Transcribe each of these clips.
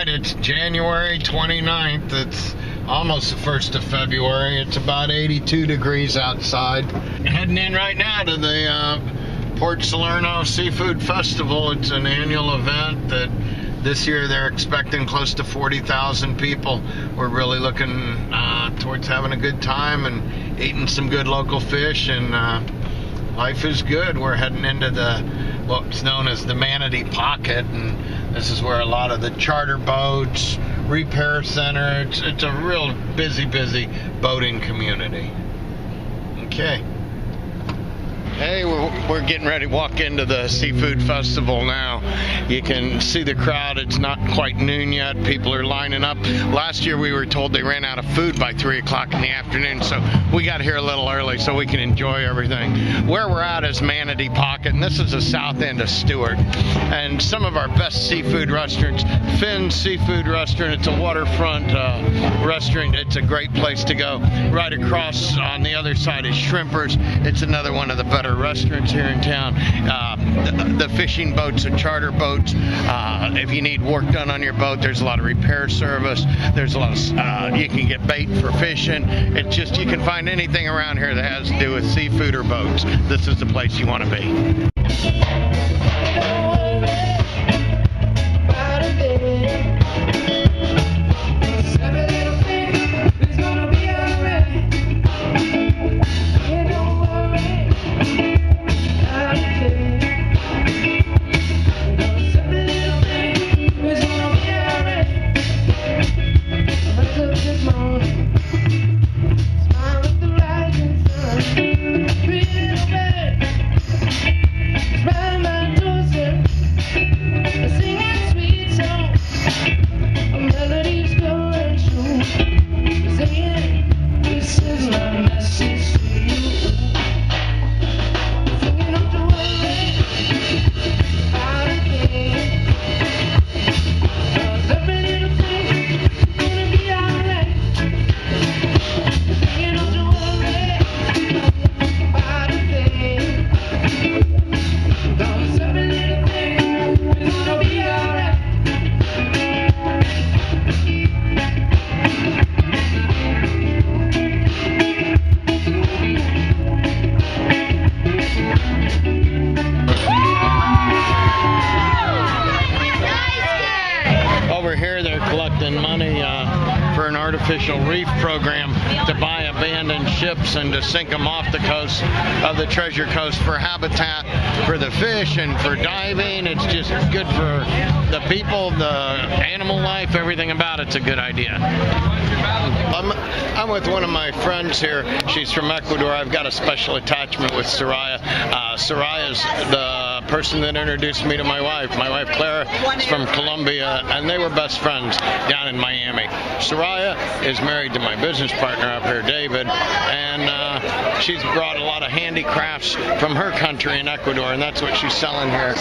right, it's January 29th. It's almost the 1st of February. It's about 82 degrees outside. Heading in right now to the Port Salerno Seafood Festival. It's an annual event that this year they're expecting close to 40,000 people. We're really looking towards having a good time and eating some good local fish, and life is good. We're heading into what's known as the Manatee Pocket, and this is where a lot of the charter boats, repair center, it's a real busy boating community. Okay. Hey, we're getting ready to walk into the Seafood Festival now. You can see the crowd. It's not quite noon yet. People are lining up. Last year we were told they ran out of food by 3 o'clock in the afternoon, so we got here a little early so we can enjoy everything. Where we're at is Manatee Pocket, and this is the south end of Stuart. And some of our best seafood restaurants, Finn's Seafood Restaurant, it's a waterfront restaurant. It's a great place to go. Right across on the other side is Shrimpers. It's another one of the better restaurants here in town. The fishing boats are charter boats. If you need work done on your boat, there's a lot of repair service. There's a lot of you can get bait for fishing. It's just, you can find anything around here that has to do with seafood or boats. This is the place you want to be. Money for an artificial reef program to buy abandoned ships and to sink them off the coast of the Treasure Coast for habitat for the fish and for diving. It's just good for the people, the animal life, everything about it's a good idea. I'm with one of my friends here. She's from Ecuador. I've got a special attachment with Soraya. Soraya's the person that introduced me to my wife. My wife Clara is from Colombia, and they were best friends down in Miami. Soraya is married to my business partner up here, David, and she's brought a lot of handicrafts from her country in Ecuador, and that's what she's selling here.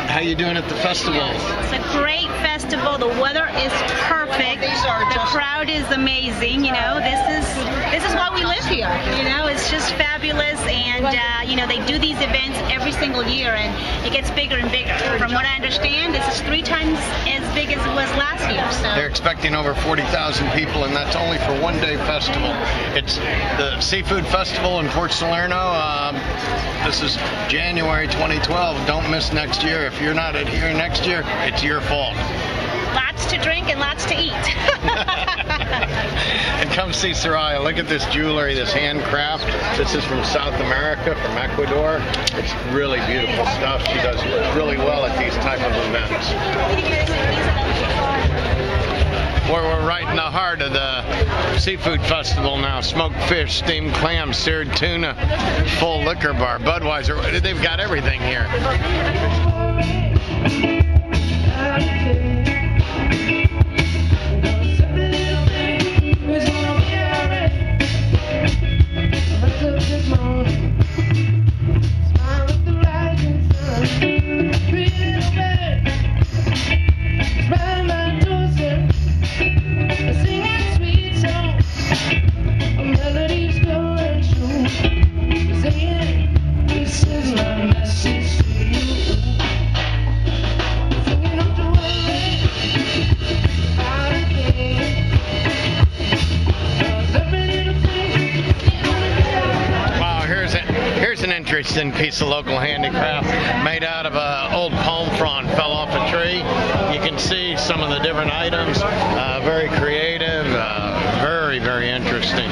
How you doing at the festival? It's a great festival. The weather is perfect. The crowd is amazing. You know, this is why we live here. You know, it's just fabulous, and you know, they do these events every single year, and it gets bigger and bigger. From what I understand, this is 3 times as big as it was last year. So they're expecting over 40,000 people, and that's only for one-day festival. It's the Seafood Festival in Port Salerno. This is January 2012. Don't miss next year. If you're not here next year, it's your fault. Lots to drink and lots to eat. And come see Soraya. Look at this jewelry, this handcraft. This is from South America, from Ecuador. It's really beautiful stuff. She does really well at these type of events. We're right in the heart of the Seafood Festival now. Smoked fish, steamed clams, seared tuna, full liquor bar, Budweiser. They've got everything here. interesting piece of local handicraft made out of an old palm frond fell off a tree. You can see some of the different items. Very creative, very, very interesting.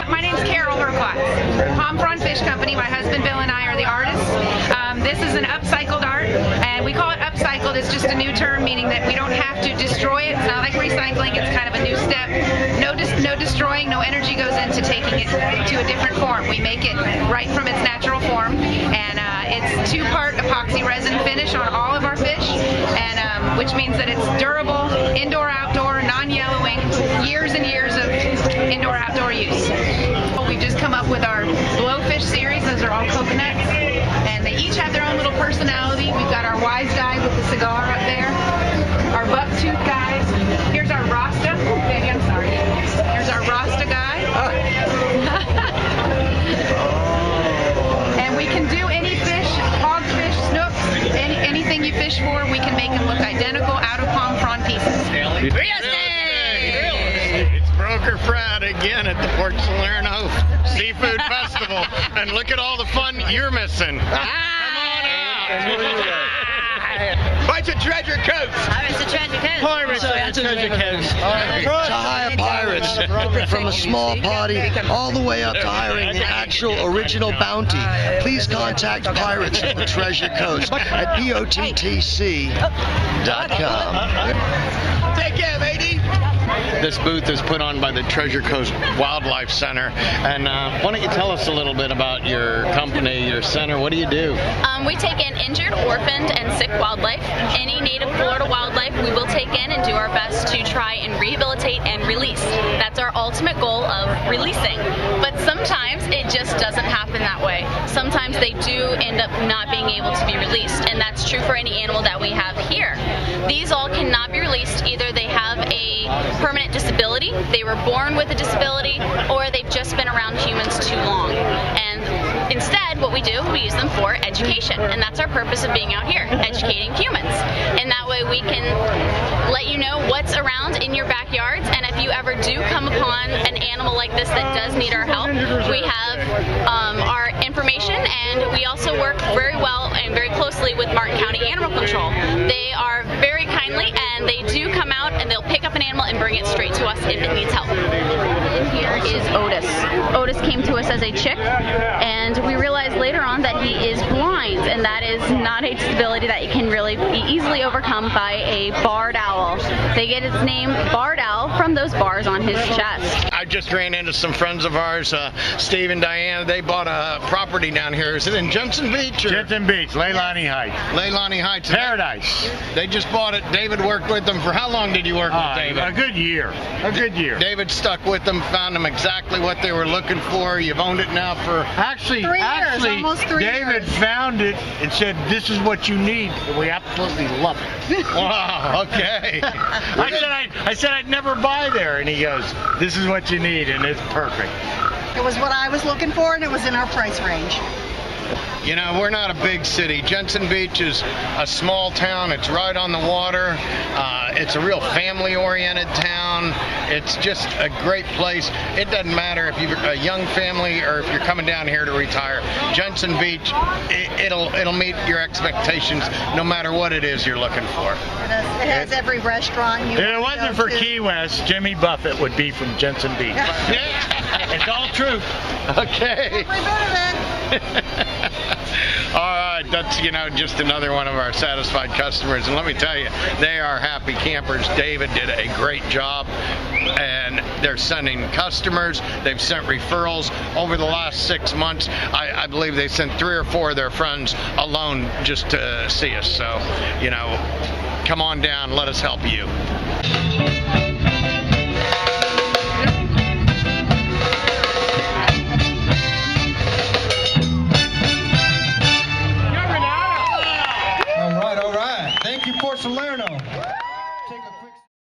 My name's Carol Herplatz. Palm Frond Fish Company. My husband Bill and I are the artists. This is an upcycled art, and we call it upcycled. It's just a new term, meaning that we don't have to destroy it. It's not like recycling. It's kind of a new step. No destroying, no energy goes into taking it to a different form. We make it right from its natural form, and it's 2-part epoxy resin finish on all of our fish, and which means that it's durable, indoor-outdoor, non-yellowing, years and years of indoor-outdoor use. We've just come up with our blowfish series. Those are all coconuts, and they each have their own little personality. We've got our wise guy with the cigar up there, our bucktooth guys. Here's our Rasta. Oh, baby, I'm sorry. Here's our Rasta guy. And we can do any fish, hogfish, snooks, anything you fish for, we can make them look identical out of palm frond pieces. It's Broker Fred again at the Port Salerno Seafood Festival, and look at all the fun you're missing. Come on out! Bunch of treasure coats. Pirates of Treasure Coast. Pirates of Treasure Coast. To hire pirates from a small party all the way up to hiring the actual original bounty, please contact Pirates of the Treasure Coast at pottc.com. Take care, matey. This booth is put on by the Treasure Coast Wildlife Center, and why don't you tell us a little bit about your company, your center? What do you do? We take in injured, orphaned, and sick wildlife. Any native Florida wildlife we will take in and do our best to try and rehabilitate and release. That's our ultimate goal of releasing. But sometimes it just doesn't happen that way. Sometimes they do end up not being able to be released, and that's true for any animal that we have here. These all cannot be released. Either they have a permanent disability, they were born with a disability, or they've just been around humans too long. And instead, what we do, we use them for education, and that's our purpose of being out here, educating humans. And that way we can let you know what's around in your backyards, and if you ever do come upon an animal like this that does need our help, we have our information, and we also work very well and very closely with Martin County Animal Control. They are very kindly, and they do come out and they'll pick up an animal and bring it straight to us if it needs help. Here is Otis. Otis came to us as a chick, and we realized later on that he is blind, and that is not a disability that can really be easily overcome by a barred owl. They get its name barred owl from those bars on his chest. I just ran into some friends of ours, Steve and Diane. They bought a property down here. Is it in Jensen Beach? Or? Jensen Beach, Leilani Heights. Leilani Heights. Paradise. They just bought it. David worked with them. For how long did you work with David? A good year. A good year. David stuck with them, found them exactly what they were looking for. You've owned it now for Actually, almost 3 David years. found it and said, "This is what you need." And we absolutely love it. wow. Okay. I said I'd never buy there, and he goes, "This is what you need," and it's perfect. It was what I was looking for, and it was in our price range. You know, we're not a big city. Jensen Beach is a small town. It's right on the water. It's a real family-oriented town. It's just a great place. It doesn't matter if you're a young family or if you're coming down here to retire. Jensen Beach, it'll meet your expectations no matter what it is you're looking for. It has every restaurant you If it want to wasn't go for to. Key West, Jimmy Buffett would be from Jensen Beach. It's all true. Okay. Every bit of it. All right, that's, just another one of our satisfied customers. And let me tell you, they are happy campers. David did a great job, and they're sending customers. They've sent referrals. Over the last 6 months, I believe they sent 3 or 4 of their friends alone just to see us. So, come on down. Let us help you.